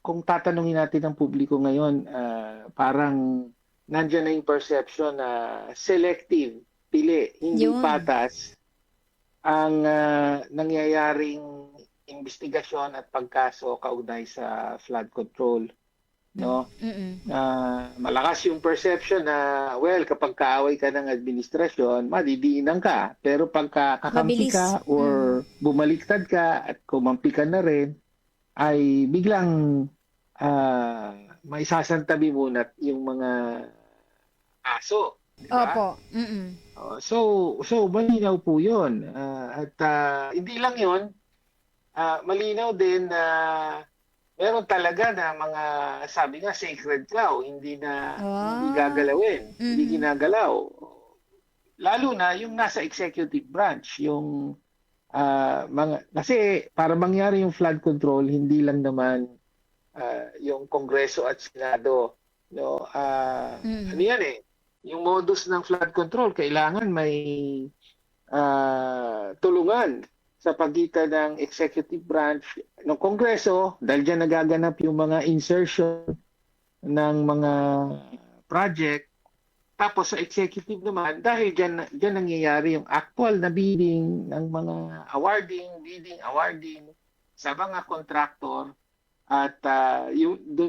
kung tatanungin natin ang publiko ngayon, parang nandiyan na yung perception na selective, pili, hindi Yun. patas ang nangyayaring investigasyon at pagkaso kaugnay sa flood control, no? Mm. Malakas yung perception na, well, kapag kaaway ka ng administrasyon, madidiinan ka. Pero pagka kakampi Mabilis. ka or bumaliktad ka at kumampi ka na rin, ay biglang may sasantabi muna yung mga aso. Di ba? Opo. Mm. So malinaw po yun. Hindi lang yun, malinaw din na meron talaga na mga, sabi nga, sacred cow, hindi Ah. gagalawin, hindi Mm. ginagalaw. Lalo na yung nasa executive branch, yung kasi para mangyari yung flood control, hindi lang naman yung Kongreso at Senado, no? Ano Mm. yan eh, yung modus ng flood control, kailangan may tulungan sa pagitan ng executive branch ng Kongreso, dahil dyan nagaganap yung mga insertion ng mga project. Tapos sa executive naman, dahil dyan nangyayari yung actual na bidding ng mga awarding sa mga contractor, at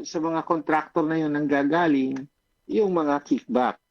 sa mga contractor na yun nanggagaling yung mga kickback.